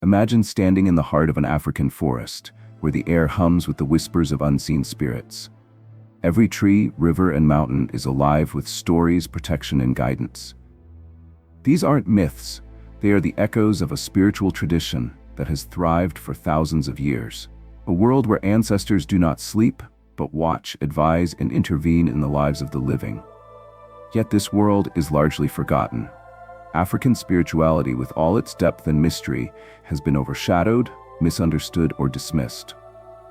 Imagine standing in the heart of an African forest, where the air hums with the whispers of unseen spirits. Every tree, river, and mountain is alive with stories, protection, and guidance. These aren't myths, they are the echoes of a spiritual tradition that has thrived for thousands of years. A world where ancestors do not sleep, but watch, advise, and intervene in the lives of the living. Yet this world is largely forgotten. African spirituality, with all its depth and mystery, has been overshadowed, misunderstood, or dismissed.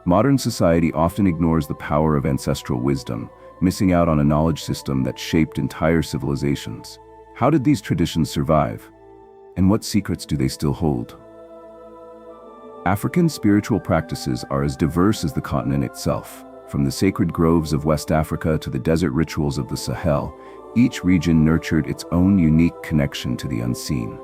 Modern society often ignores the power of ancestral wisdom, missing out on a knowledge system that shaped entire civilizations. How did these traditions survive? And what secrets do they still hold? African spiritual practices are as diverse as the continent itself. From the sacred groves of West Africa to the desert rituals of the Sahel, each region nurtured its own unique connection to the unseen.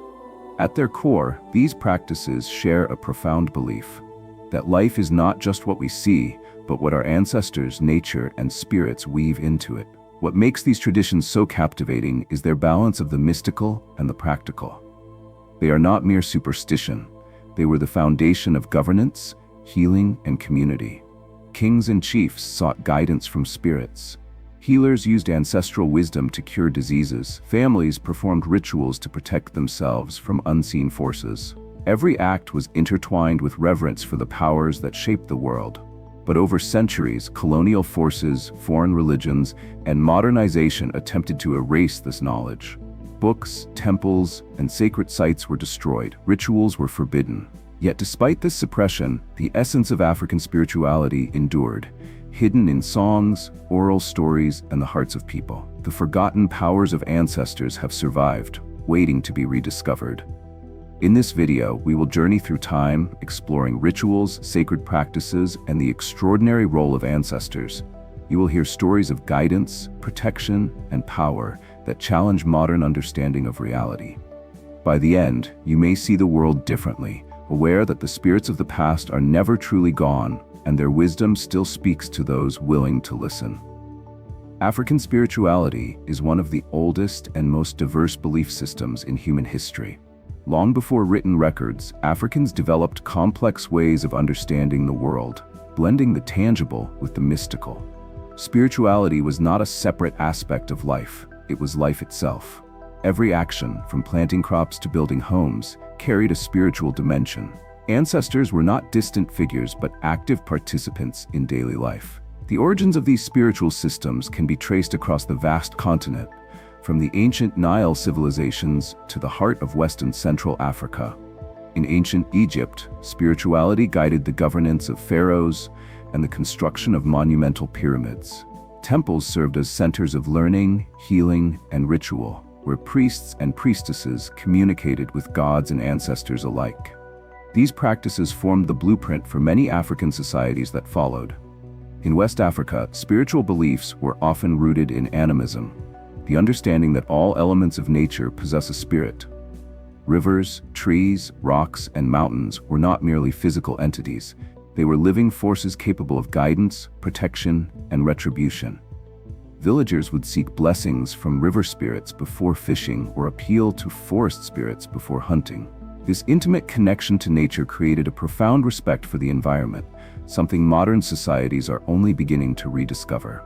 At their core, these practices share a profound belief that life is not just what we see, but what our ancestors, nature, and spirits weave into it. What makes these traditions so captivating is their balance of the mystical and the practical. They are not mere superstition. They were the foundation of governance, healing, and community. Kings and chiefs sought guidance from spirits. Healers used ancestral wisdom to cure diseases. Families performed rituals to protect themselves from unseen forces. Every act was intertwined with reverence for the powers that shaped the world. But over centuries, colonial forces, foreign religions, and modernization attempted to erase this knowledge. Books, temples, and sacred sites were destroyed. Rituals were forbidden. Yet despite this suppression, the essence of African spirituality endured, hidden in songs, oral stories, and the hearts of people. The forgotten powers of ancestors have survived, waiting to be rediscovered. In this video, we will journey through time, exploring rituals, sacred practices, and the extraordinary role of ancestors. You will hear stories of guidance, protection, and power that challenge modern understanding of reality. By the end, you may see the world differently, aware that the spirits of the past are never truly gone, and their wisdom still speaks to those willing to listen. African spirituality is one of the oldest and most diverse belief systems in human history. Long before written records, Africans developed complex ways of understanding the world, blending the tangible with the mystical. Spirituality was not a separate aspect of life, it was life itself. Every action, from planting crops to building homes, carried a spiritual dimension. Ancestors were not distant figures but active participants in daily life. The origins of these spiritual systems can be traced across the vast continent, from the ancient Nile civilizations to the heart of West and Central Africa. In ancient Egypt, spirituality guided the governance of pharaohs and the construction of monumental pyramids. Temples served as centers of learning, healing, and ritual, where priests and priestesses communicated with gods and ancestors alike. These practices formed the blueprint for many African societies that followed. In West Africa, spiritual beliefs were often rooted in animism, the understanding that all elements of nature possess a spirit. Rivers, trees, rocks, and mountains were not merely physical entities. They were living forces capable of guidance, protection, and retribution. Villagers would seek blessings from river spirits before fishing or appeal to forest spirits before hunting. This intimate connection to nature created a profound respect for the environment, something modern societies are only beginning to rediscover.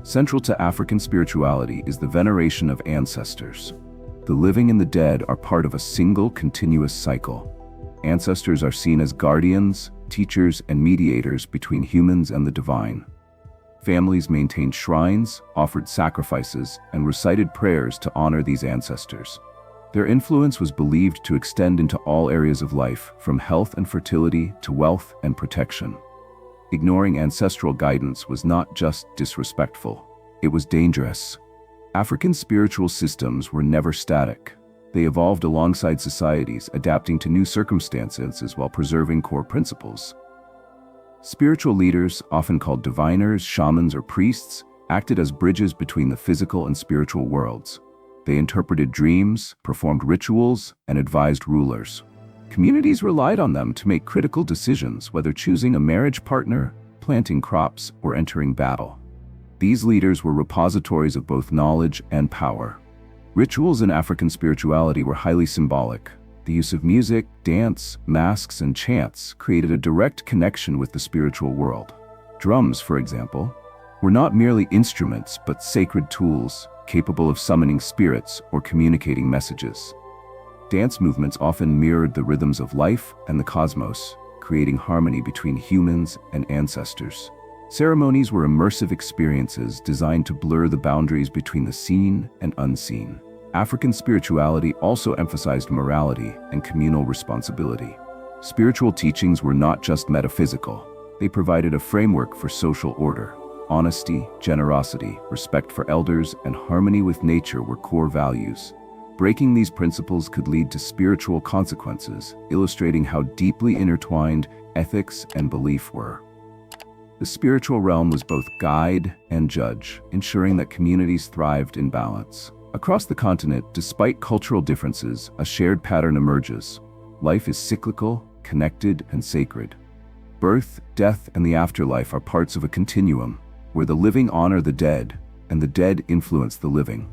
Central to African spirituality is the veneration of ancestors. The living and the dead are part of a single continuous cycle. Ancestors are seen as guardians, teachers, and mediators between humans and the divine. Families maintained shrines, offered sacrifices, and recited prayers to honor these ancestors. Their influence was believed to extend into all areas of life, from health and fertility to wealth and protection. Ignoring ancestral guidance was not just disrespectful, it was dangerous. African spiritual systems were never static. They evolved alongside societies, adapting to new circumstances while preserving core principles. Spiritual leaders, often called diviners, shamans, or priests, acted as bridges between the physical and spiritual worlds. They interpreted dreams, performed rituals, and advised rulers. Communities relied on them to make critical decisions, whether choosing a marriage partner, planting crops, or entering battle. These leaders were repositories of both knowledge and power. Rituals in African spirituality were highly symbolic. The use of music, dance, masks, and chants created a direct connection with the spiritual world. Drums, for example, were not merely instruments but sacred tools capable of summoning spirits or communicating messages. Dance movements often mirrored the rhythms of life and the cosmos, creating harmony between humans and ancestors. Ceremonies were immersive experiences designed to blur the boundaries between the seen and unseen. African spirituality also emphasized morality and communal responsibility. Spiritual teachings were not just metaphysical. They provided a framework for social order. Honesty, generosity, respect for elders, and harmony with nature were core values. Breaking these principles could lead to spiritual consequences, illustrating how deeply intertwined ethics and belief were. The spiritual realm was both guide and judge, ensuring that communities thrived in balance. Across the continent, despite cultural differences, a shared pattern emerges. Life is cyclical, connected, and sacred. Birth, death, and the afterlife are parts of a continuum, where the living honor the dead, and the dead influence the living.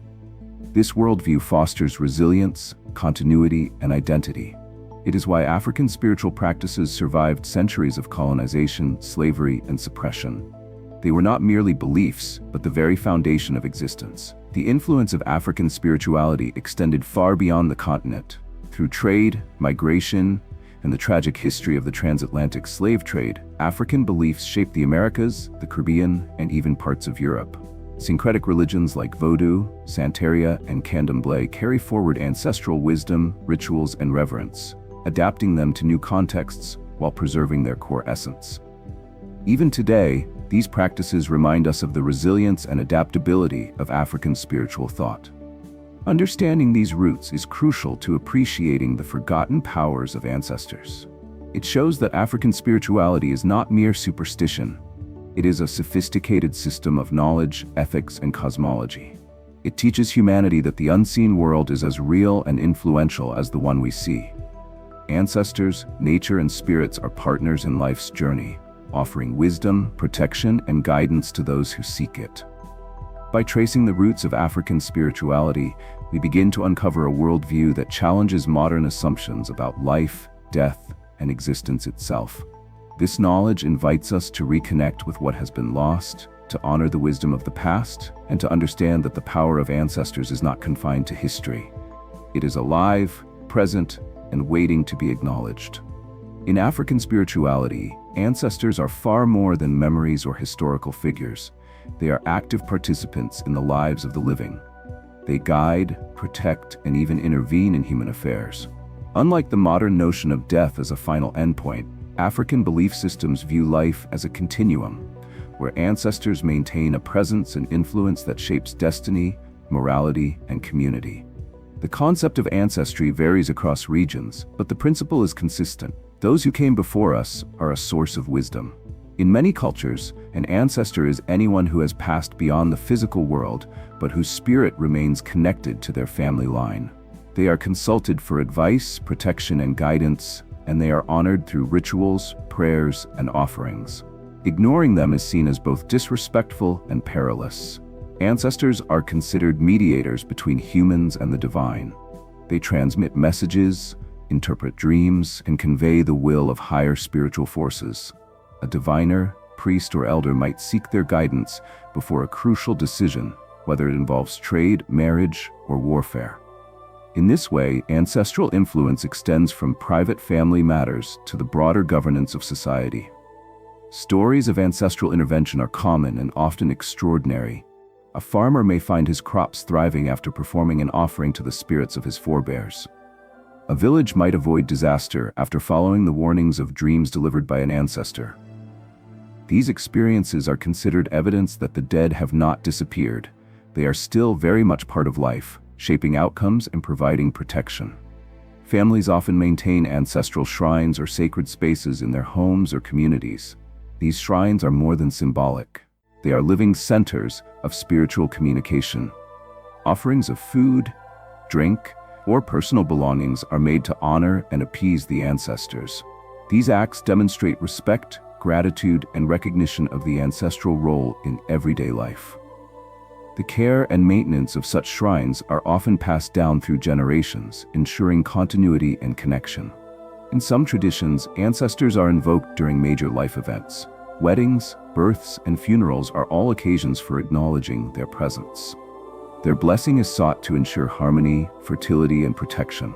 This worldview fosters resilience, continuity, and identity. It is why African spiritual practices survived centuries of colonization, slavery, and suppression. They were not merely beliefs, but the very foundation of existence. The influence of African spirituality extended far beyond the continent. Through trade, migration, and the tragic history of the transatlantic slave trade, African beliefs shaped the Americas, the Caribbean, and even parts of Europe. Syncretic religions like Vodou, Santeria, and Candomblé carry forward ancestral wisdom, rituals, and reverence, adapting them to new contexts while preserving their core essence. Even today, these practices remind us of the resilience and adaptability of African spiritual thought. Understanding these roots is crucial to appreciating the forgotten powers of ancestors. It shows that African spirituality is not mere superstition. It is a sophisticated system of knowledge, ethics, and cosmology. It teaches humanity that the unseen world is as real and influential as the one we see. Ancestors, nature, and spirits are partners in life's journey, offering wisdom, protection, and guidance to those who seek it. By tracing the roots of African spirituality, we begin to uncover a worldview that challenges modern assumptions about life, death, and existence itself. This knowledge invites us to reconnect with what has been lost, to honor the wisdom of the past, and to understand that the power of ancestors is not confined to history. It is alive, present, and waiting to be acknowledged. In African spirituality, ancestors are far more than memories or historical figures. They are active participants in the lives of the living. They guide, protect, and even intervene in human affairs. Unlike the modern notion of death as a final endpoint, African belief systems view life as a continuum, where ancestors maintain a presence and influence that shapes destiny, morality, and community. The concept of ancestry varies across regions, but the principle is consistent. Those who came before us are a source of wisdom. In many cultures, an ancestor is anyone who has passed beyond the physical world, but whose spirit remains connected to their family line. They are consulted for advice, protection, and guidance, and they are honored through rituals, prayers, and offerings. Ignoring them is seen as both disrespectful and perilous. Ancestors are considered mediators between humans and the divine. They transmit messages, interpret dreams, and convey the will of higher spiritual forces. A diviner, priest, or elder might seek their guidance before a crucial decision, whether it involves trade, marriage, or warfare. In this way, ancestral influence extends from private family matters to the broader governance of society. Stories of ancestral intervention are common and often extraordinary. A farmer may find his crops thriving after performing an offering to the spirits of his forebears. A village might avoid disaster after following the warnings of dreams delivered by an ancestor. These experiences are considered evidence that the dead have not disappeared. They are still very much part of life, shaping outcomes and providing protection. Families often maintain ancestral shrines or sacred spaces in their homes or communities. These shrines are more than symbolic. They are living centers of spiritual communication. Offerings of food, drink, or personal belongings are made to honor and appease the ancestors. These acts demonstrate respect, gratitude, and recognition of the ancestral role in everyday life. The care and maintenance of such shrines are often passed down through generations, ensuring continuity and connection. In some traditions, ancestors are invoked during major life events. Weddings, births, and funerals are all occasions for acknowledging their presence. Their blessing is sought to ensure harmony, fertility, and protection.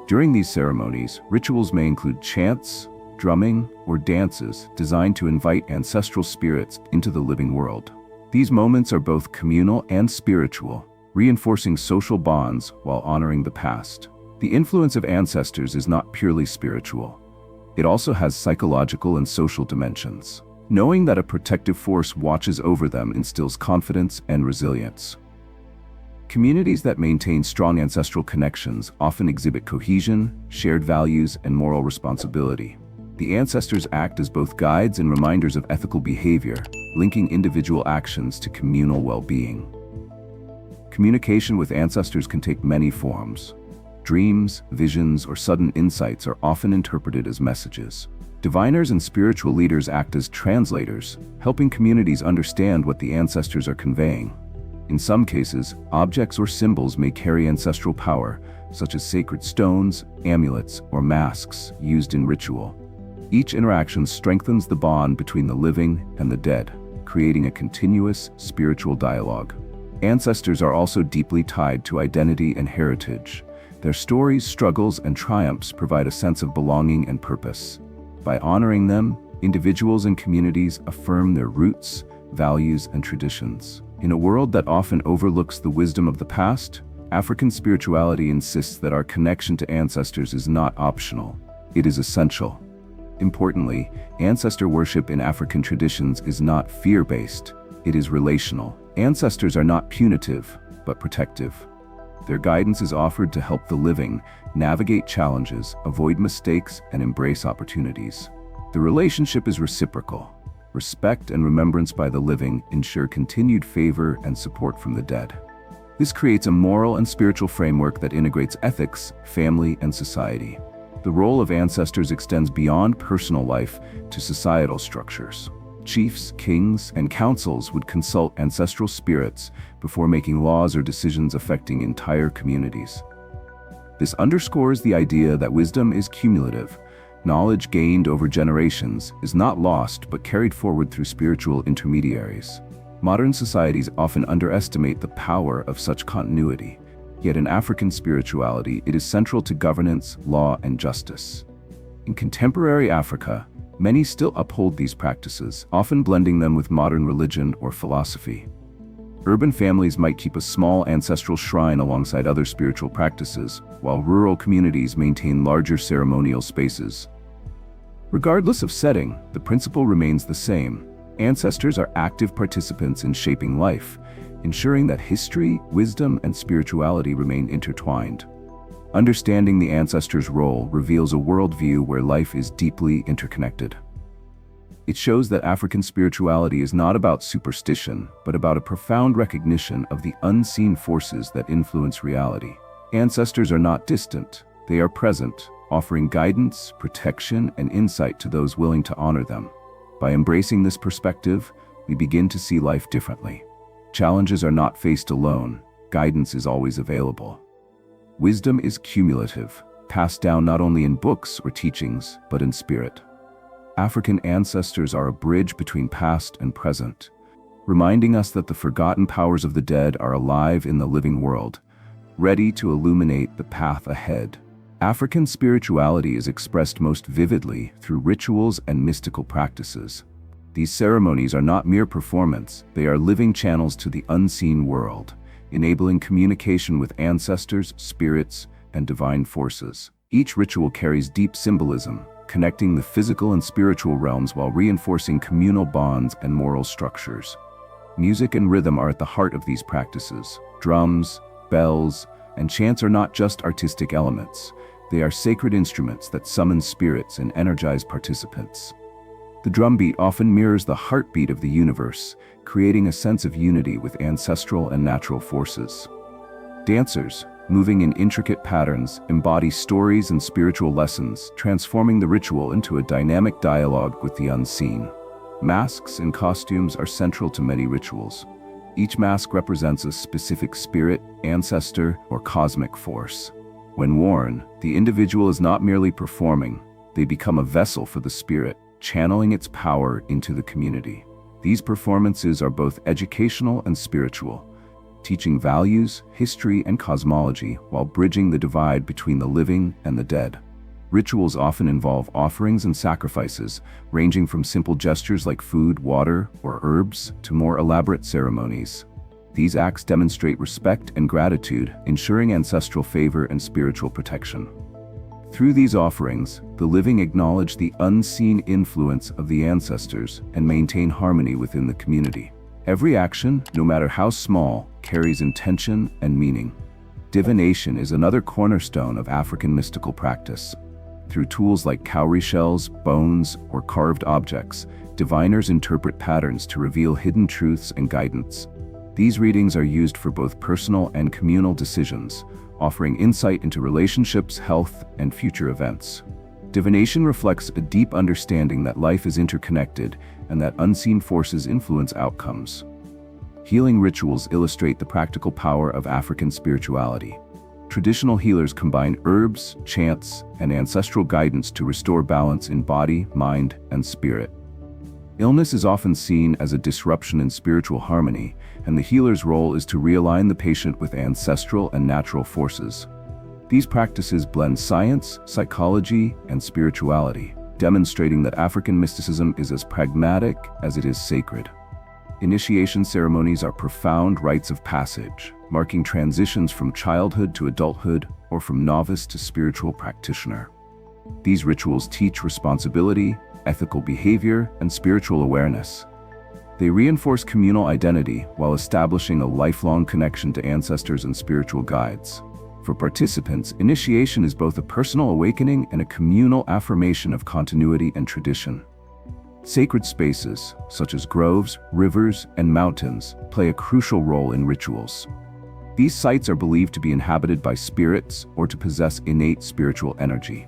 During these ceremonies, rituals may include chants, drumming, or dances designed to invite ancestral spirits into the living world. These moments are both communal and spiritual, reinforcing social bonds while honoring the past. The influence of ancestors is not purely spiritual. It also has psychological and social dimensions. Knowing that a protective force watches over them instills confidence and resilience. Communities that maintain strong ancestral connections often exhibit cohesion, shared values, and moral responsibility. The ancestors act as both guides and reminders of ethical behavior, linking individual actions to communal well-being. Communication with ancestors can take many forms. Dreams, visions, or sudden insights are often interpreted as messages. Diviners and spiritual leaders act as translators, helping communities understand what the ancestors are conveying. In some cases, objects or symbols may carry ancestral power, such as sacred stones, amulets, or masks used in ritual. Each interaction strengthens the bond between the living and the dead, creating a continuous spiritual dialogue. Ancestors are also deeply tied to identity and heritage. Their stories, struggles, and triumphs provide a sense of belonging and purpose. By honoring them, individuals and communities affirm their roots, values, and traditions. In a world that often overlooks the wisdom of the past, African spirituality insists that our connection to ancestors is not optional. It is essential. Importantly, ancestor worship in African traditions is not fear-based. It is relational. Ancestors are not punitive, but protective. Their guidance is offered to help the living navigate challenges, avoid mistakes, and embrace opportunities. The relationship is reciprocal. Respect and remembrance by the living ensure continued favor and support from the dead. This creates a moral and spiritual framework that integrates ethics, family, and society. The role of ancestors extends beyond personal life to societal structures. Chiefs, kings, and councils would consult ancestral spirits before making laws or decisions affecting entire communities. This underscores the idea that wisdom is cumulative. Knowledge gained over generations is not lost but carried forward through spiritual intermediaries. Modern societies often underestimate the power of such continuity. Yet in African spirituality, it is central to governance, law, and justice. In contemporary Africa, many still uphold these practices, often blending them with modern religion or philosophy. Urban families might keep a small ancestral shrine alongside other spiritual practices, while rural communities maintain larger ceremonial spaces. Regardless of setting, the principle remains the same. Ancestors are active participants in shaping life, ensuring that history, wisdom, and spirituality remain intertwined. Understanding the ancestors' role reveals a worldview where life is deeply interconnected. It shows that African spirituality is not about superstition, but about a profound recognition of the unseen forces that influence reality. Ancestors are not distant, they are present, offering guidance, protection, and insight to those willing to honor them. By embracing this perspective, we begin to see life differently. Challenges are not faced alone, guidance is always available. Wisdom is cumulative, passed down not only in books or teachings, but in spirit. African ancestors are a bridge between past and present, reminding us that the forgotten powers of the dead are alive in the living world, ready to illuminate the path ahead. African spirituality is expressed most vividly through rituals and mystical practices. These ceremonies are not mere performance, they are living channels to the unseen world, enabling communication with ancestors, spirits, and divine forces. Each ritual carries deep symbolism, connecting the physical and spiritual realms while reinforcing communal bonds and moral structures. Music and rhythm are at the heart of these practices. Drums, bells, and chants are not just artistic elements. They are sacred instruments that summon spirits and energize participants. The drumbeat often mirrors the heartbeat of the universe, creating a sense of unity with ancestral and natural forces. Dancers, moving in intricate patterns, embody stories and spiritual lessons, transforming the ritual into a dynamic dialogue with the unseen. Masks and costumes are central to many rituals. Each mask represents a specific spirit, ancestor, or cosmic force. When worn, the individual is not merely performing, they become a vessel for the spirit, channeling its power into the community. These performances are both educational and spiritual, teaching values, history, and cosmology while bridging the divide between the living and the dead. Rituals often involve offerings and sacrifices, ranging from simple gestures like food, water, or herbs to more elaborate ceremonies. These acts demonstrate respect and gratitude, ensuring ancestral favor and spiritual protection. Through these offerings, the living acknowledge the unseen influence of the ancestors and maintain harmony within the community. Every action, no matter how small, carries intention and meaning. Divination is another cornerstone of African mystical practice. Through tools like cowrie shells, bones, or carved objects, diviners interpret patterns to reveal hidden truths and guidance. These readings are used for both personal and communal decisions, offering insight into relationships, health, and future events. Divination reflects a deep understanding that life is interconnected and that unseen forces influence outcomes. Healing rituals illustrate the practical power of African spirituality. Traditional healers combine herbs, chants, and ancestral guidance to restore balance in body, mind, and spirit. Illness is often seen as a disruption in spiritual harmony, and the healer's role is to realign the patient with ancestral and natural forces. These practices blend science, psychology, and spirituality, demonstrating that African mysticism is as pragmatic as it is sacred. Initiation ceremonies are profound rites of passage, marking transitions from childhood to adulthood or from novice to spiritual practitioner. These rituals teach responsibility, ethical behavior, and spiritual awareness. They reinforce communal identity while establishing a lifelong connection to ancestors and spiritual guides. For participants, initiation is both a personal awakening and a communal affirmation of continuity and tradition. Sacred spaces, such as groves, rivers, and mountains, play a crucial role in rituals. These sites are believed to be inhabited by spirits or to possess innate spiritual energy.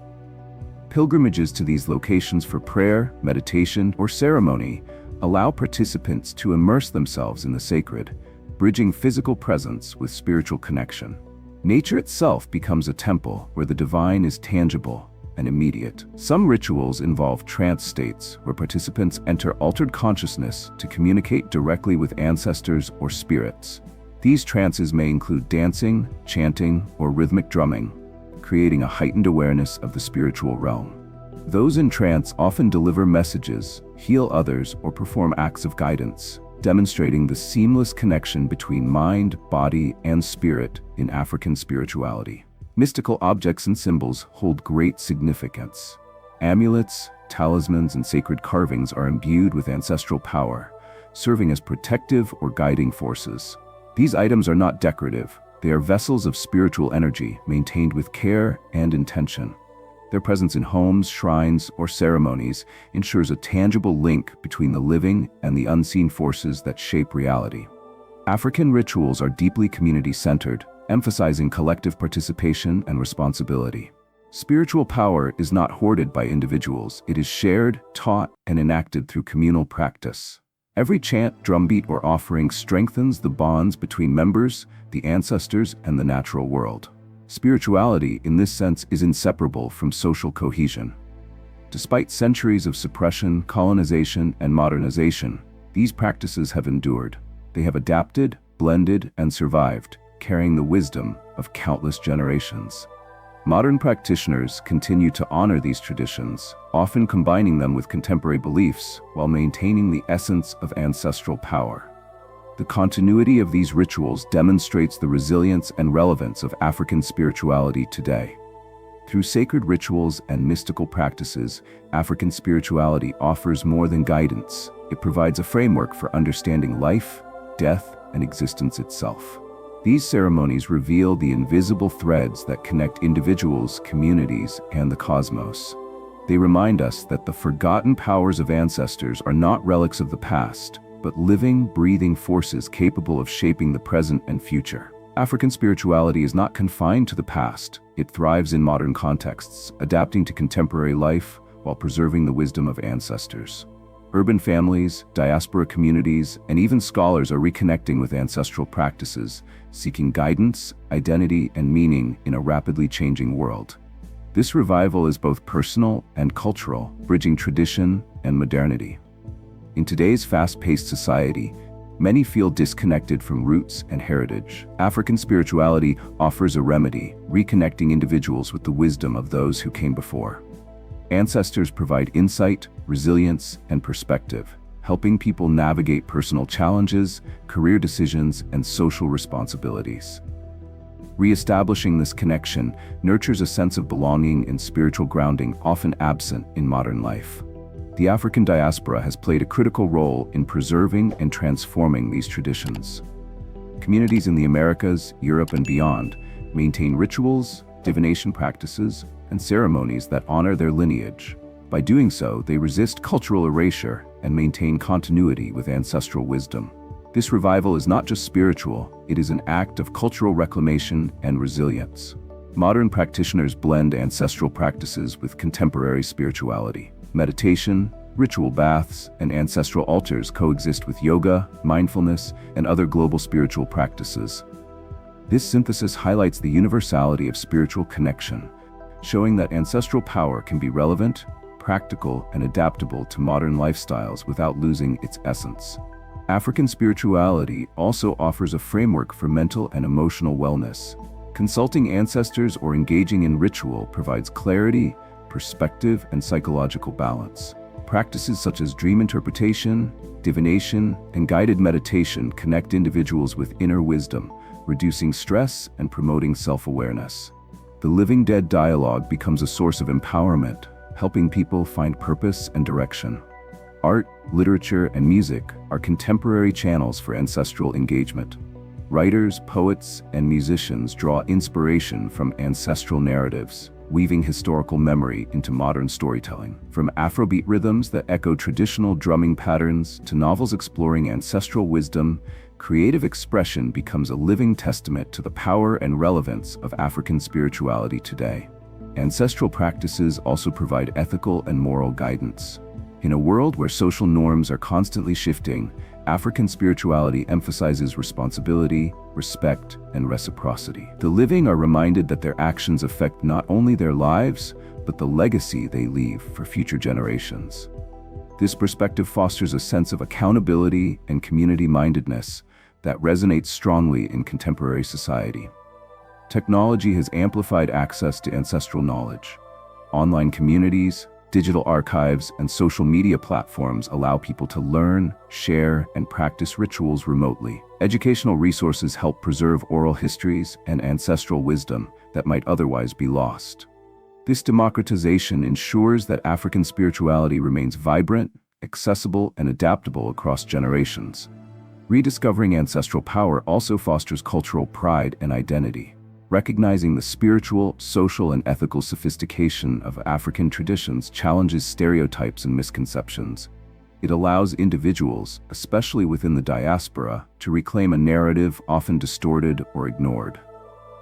Pilgrimages to these locations for prayer, meditation, or ceremony allow participants to immerse themselves in the sacred, bridging physical presence with spiritual connection. Nature itself becomes a temple where the divine is tangible and immediate. Some rituals involve trance states where participants enter altered consciousness to communicate directly with ancestors or spirits. These trances may include dancing, chanting, or rhythmic drumming, creating a heightened awareness of the spiritual realm. Those in trance often deliver messages, heal others, or perform acts of guidance, demonstrating the seamless connection between mind, body, and spirit in African spirituality. Mystical objects and symbols hold great significance. Amulets, talismans, and sacred carvings are imbued with ancestral power, serving as protective or guiding forces. These items are not decorative. They are vessels of spiritual energy, maintained with care and intention. Their presence in homes, shrines, or ceremonies ensures a tangible link between the living and the unseen forces that shape reality. African rituals are deeply community-centered, emphasizing collective participation and responsibility. Spiritual power is not hoarded by individuals. It is shared, taught, and enacted through communal practice. Every chant, drumbeat, or offering strengthens the bonds between members, the ancestors, and the natural world. Spirituality, in this sense, is inseparable from social cohesion. Despite centuries of suppression, colonization, and modernization, these practices have endured. They have adapted, blended, and survived, carrying the wisdom of countless generations. Modern practitioners continue to honor these traditions, often combining them with contemporary beliefs while maintaining the essence of ancestral power. The continuity of these rituals demonstrates the resilience and relevance of African spirituality today. Through sacred rituals and mystical practices, African spirituality offers more than guidance. It provides a framework for understanding life, death, and existence itself. These ceremonies reveal the invisible threads that connect individuals, communities, and the cosmos. They remind us that the forgotten powers of ancestors are not relics of the past, but living, breathing forces capable of shaping the present and future. African spirituality is not confined to the past. It thrives in modern contexts, adapting to contemporary life while preserving the wisdom of ancestors. Urban families, diaspora communities, and even scholars are reconnecting with ancestral practices, seeking guidance, identity, and meaning in a rapidly changing world. This revival is both personal and cultural, bridging tradition and modernity. In today's fast-paced society, many feel disconnected from roots and heritage. African spirituality offers a remedy, reconnecting individuals with the wisdom of those who came before. Ancestors provide insight, resilience, and perspective, helping people navigate personal challenges, career decisions, and social responsibilities. Re-establishing this connection nurtures a sense of belonging and spiritual grounding often absent in modern life. The African diaspora has played a critical role in preserving and transforming these traditions. Communities in the Americas, Europe, and beyond maintain rituals, divination practices, and ceremonies that honor their lineage. By doing so, they resist cultural erasure and maintain continuity with ancestral wisdom. This revival is not just spiritual, it is an act of cultural reclamation and resilience. Modern practitioners blend ancestral practices with contemporary spirituality. Meditation, ritual baths, and ancestral altars coexist with yoga, mindfulness, and other global spiritual practices. This synthesis highlights the universality of spiritual connection, showing that ancestral power can be relevant, practical, and adaptable to modern lifestyles without losing its essence. African spirituality also offers a framework for mental and emotional wellness. Consulting ancestors or engaging in ritual provides clarity, perspective, and psychological balance. Practices such as dream interpretation, divination, and guided meditation connect individuals with inner wisdom, reducing stress and promoting self-awareness. The living dead dialogue becomes a source of empowerment, helping people find purpose and direction. Art, literature, and music are contemporary channels for ancestral engagement. Writers, poets, and musicians draw inspiration from ancestral narratives, weaving historical memory into modern storytelling. From Afrobeat rhythms that echo traditional drumming patterns to novels exploring ancestral wisdom, creative expression becomes a living testament to the power and relevance of African spirituality today. Ancestral practices also provide ethical and moral guidance. In a world where social norms are constantly shifting, African spirituality emphasizes responsibility, respect, and reciprocity. The living are reminded that their actions affect not only their lives, but the legacy they leave for future generations. This perspective fosters a sense of accountability and community-mindedness that resonates strongly in contemporary society. Technology has amplified access to ancestral knowledge. Online communities, digital archives, and social media platforms allow people to learn, share, and practice rituals remotely. Educational resources help preserve oral histories and ancestral wisdom that might otherwise be lost. This democratization ensures that African spirituality remains vibrant, accessible, and adaptable across generations. Rediscovering ancestral power also fosters cultural pride and identity. Recognizing the spiritual, social, and ethical sophistication of African traditions challenges stereotypes and misconceptions. It allows individuals, especially within the diaspora, to reclaim a narrative often distorted or ignored.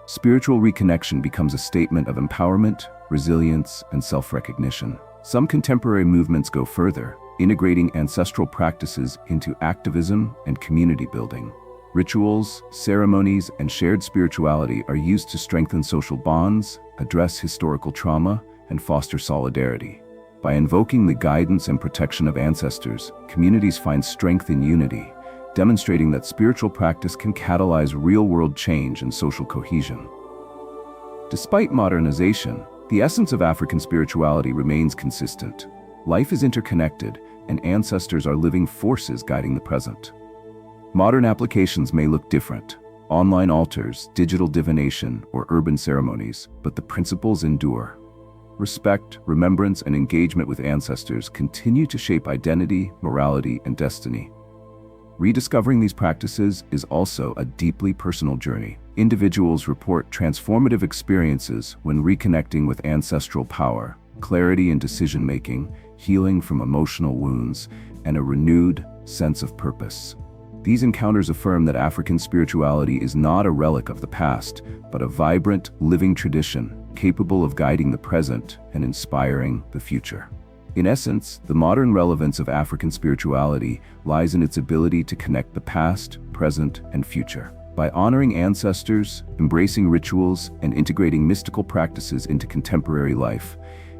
Spiritual reconnection becomes a statement of empowerment, resilience, and self-recognition. Some contemporary movements go further, integrating ancestral practices into activism and community building. Rituals, ceremonies, and shared spirituality are used to strengthen social bonds, address historical trauma, and foster solidarity. By invoking the guidance and protection of ancestors, communities find strength in unity, demonstrating that spiritual practice can catalyze real-world change and social cohesion. Despite modernization, the essence of African spirituality remains consistent. Life is interconnected, and ancestors are living forces guiding the present. Modern applications may look different, online altars, digital divination, or urban ceremonies, but the principles endure. Respect, remembrance, and engagement with ancestors continue to shape identity, morality, and destiny. Rediscovering these practices is also a deeply personal journey. Individuals report transformative experiences when reconnecting with ancestral power, clarity in decision-making, healing from emotional wounds, and a renewed sense of purpose. These encounters affirm that African spirituality is not a relic of the past, but a vibrant, living tradition capable of guiding the present and inspiring the future. In essence, the modern relevance of African spirituality lies in its ability to connect the past, present, and future. By honoring ancestors, embracing rituals, and integrating mystical practices into contemporary life,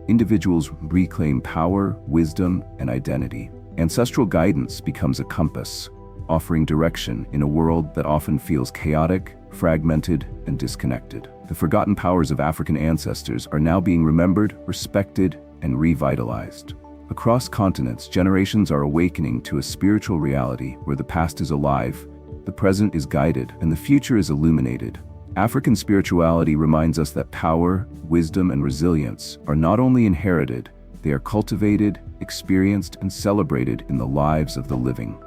individuals reclaim power, wisdom, and identity. Ancestral guidance becomes a compass, offering direction in a world that often feels chaotic, fragmented, and disconnected. The forgotten powers of African ancestors are now being remembered, respected, and revitalized. Across continents, generations are awakening to a spiritual reality where the past is alive, the present is guided, and the future is illuminated. African spirituality reminds us that power, wisdom, and resilience are not only inherited, they are cultivated, experienced, and celebrated in the lives of the living.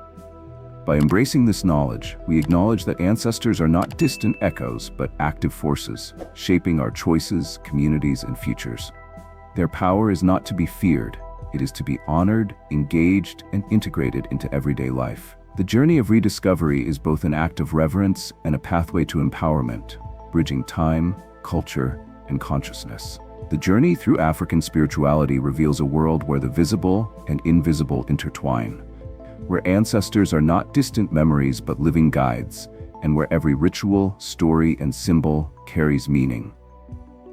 By embracing this knowledge, we acknowledge that ancestors are not distant echoes, but active forces, shaping our choices, communities, and futures. Their power is not to be feared, it is to be honored, engaged, and integrated into everyday life. The journey of rediscovery is both an act of reverence and a pathway to empowerment, bridging time, culture, and consciousness. The journey through African spirituality reveals a world where the visible and invisible intertwine, where ancestors are not distant memories but living guides, and where every ritual, story, and symbol carries meaning.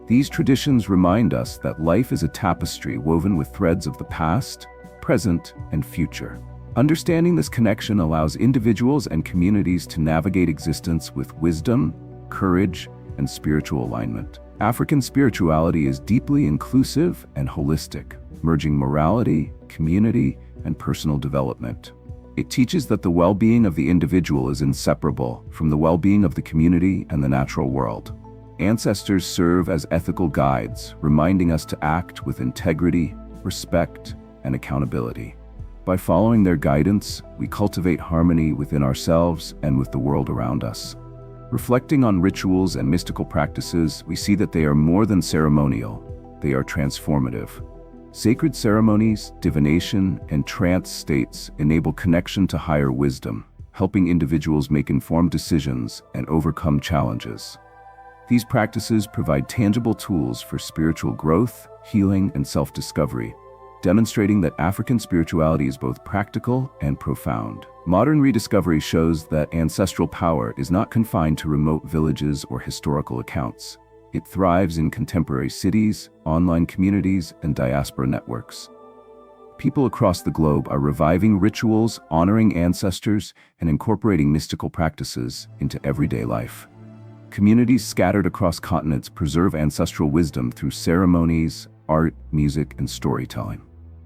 These traditions remind us that life is a tapestry woven with threads of the past, present, and future. Understanding this connection allows individuals and communities to navigate existence with wisdom, courage, and spiritual alignment. African spirituality is deeply inclusive and holistic, merging morality, community, and personal development. It teaches that the well-being of the individual is inseparable from the well-being of the community and the natural world. Ancestors serve as ethical guides, reminding us to act with integrity, respect, and accountability. By following their guidance, we cultivate harmony within ourselves and with the world around us. Reflecting on rituals and mystical practices, we see that they are more than ceremonial, they are transformative. Sacred ceremonies, divination, and trance states enable connection to higher wisdom, helping individuals make informed decisions and overcome challenges. These practices provide tangible tools for spiritual growth, healing, and self-discovery, demonstrating that African spirituality is both practical and profound. Modern rediscovery shows that ancestral power is not confined to remote villages or historical accounts. It thrives in contemporary cities, online communities, and diaspora networks. People across the globe are reviving rituals, honoring ancestors, and incorporating mystical practices into everyday life. Communities scattered across continents preserve ancestral wisdom through ceremonies, art, music, and storytelling.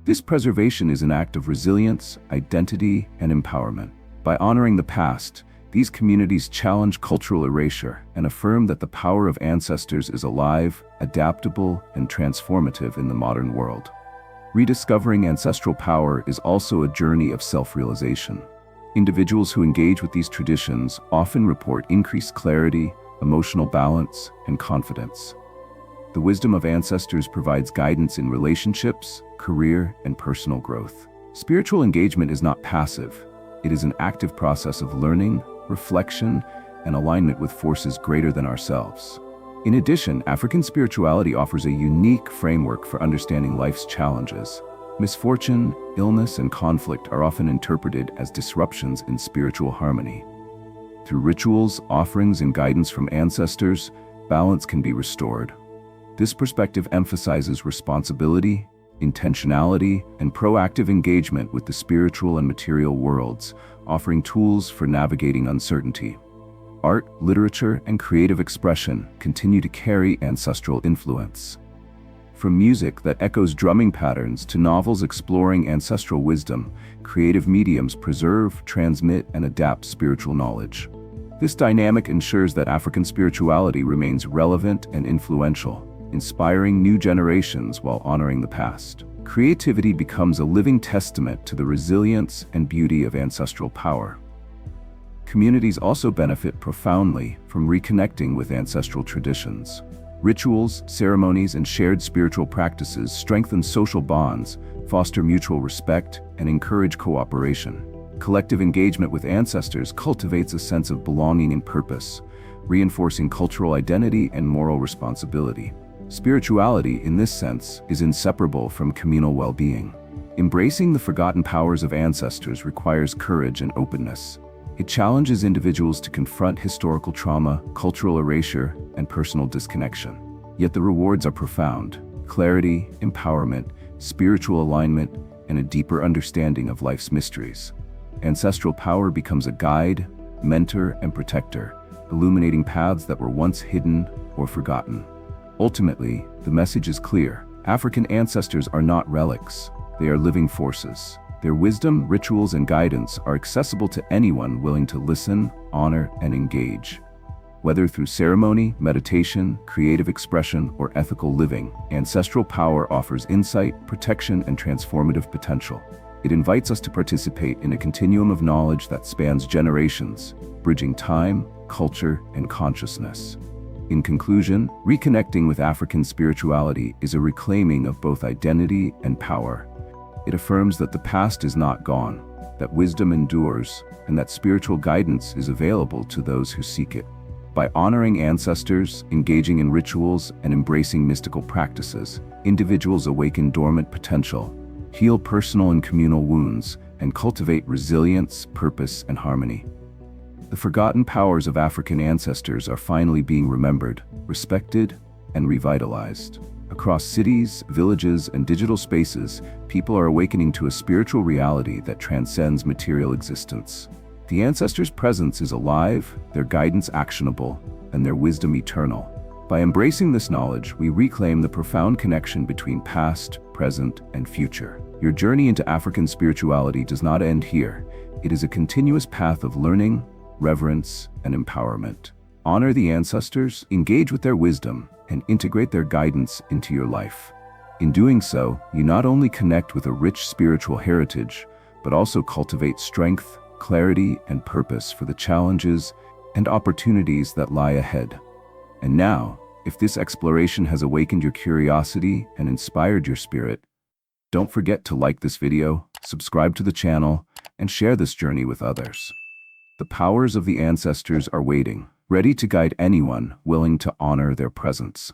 This preservation is an act of resilience, identity, and empowerment. By honoring the past, these communities challenge cultural erasure and affirm that the power of ancestors is alive, adaptable, and transformative in the modern world. Rediscovering ancestral power is also a journey of self-realization. Individuals who engage with these traditions often report increased clarity, emotional balance, and confidence. The wisdom of ancestors provides guidance in relationships, career, and personal growth. Spiritual engagement is not passive. It is an active process of learning, reflection, and alignment with forces greater than ourselves. In addition, African spirituality offers a unique framework for understanding life's challenges. Misfortune, illness, and conflict are often interpreted as disruptions in spiritual harmony. Through rituals, offerings, and guidance from ancestors, balance can be restored. This perspective emphasizes responsibility, intentionality, and proactive engagement with the spiritual and material worlds, offering tools for navigating uncertainty. Art, literature, and creative expression continue to carry ancestral influence. From music that echoes drumming patterns to novels exploring ancestral wisdom, creative mediums preserve, transmit, and adapt spiritual knowledge. This dynamic ensures that African spirituality remains relevant and influential, inspiring new generations while honoring the past. Creativity becomes a living testament to the resilience and beauty of ancestral power. Communities also benefit profoundly from reconnecting with ancestral traditions. Rituals, ceremonies, and shared spiritual practices strengthen social bonds, foster mutual respect, and encourage cooperation. Collective engagement with ancestors cultivates a sense of belonging and purpose, reinforcing cultural identity and moral responsibility. Spirituality, in this sense, is inseparable from communal well-being. Embracing the forgotten powers of ancestors requires courage and openness. It challenges individuals to confront historical trauma, cultural erasure, and personal disconnection. Yet the rewards are profound: clarity, empowerment, spiritual alignment, and a deeper understanding of life's mysteries. Ancestral power becomes a guide, mentor, and protector, illuminating paths that were once hidden or forgotten. Ultimately, the message is clear: African ancestors are not relics, they are living forces. Their wisdom, rituals, and guidance are accessible to anyone willing to listen, honor, and engage. Whether through ceremony, meditation, creative expression, or ethical living, ancestral power offers insight, protection, and transformative potential. It invites us to participate in a continuum of knowledge that spans generations, bridging time, culture, and consciousness. In conclusion, reconnecting with African spirituality is a reclaiming of both identity and power. It affirms that the past is not gone, that wisdom endures, and that spiritual guidance is available to those who seek it. By honoring ancestors, engaging in rituals, and embracing mystical practices, individuals awaken dormant potential, heal personal and communal wounds, and cultivate resilience, purpose, and harmony. The forgotten powers of African ancestors are finally being remembered, respected, and revitalized. Across cities, villages, and digital spaces, people are awakening to a spiritual reality that transcends material existence. The ancestors' presence is alive, their guidance actionable, and their wisdom eternal. By embracing this knowledge, we reclaim the profound connection between past, present, and future. Your journey into African spirituality does not end here. It is a continuous path of learning, reverence, and empowerment. Honor the ancestors, engage with their wisdom, and integrate their guidance into your life. In doing so, you not only connect with a rich spiritual heritage, but also cultivate strength, clarity, and purpose for the challenges and opportunities that lie ahead. And now, if this exploration has awakened your curiosity and inspired your spirit, don't forget to like this video, subscribe to the channel, and share this journey with others. The powers of the ancestors are waiting, ready to guide anyone willing to honor their presence.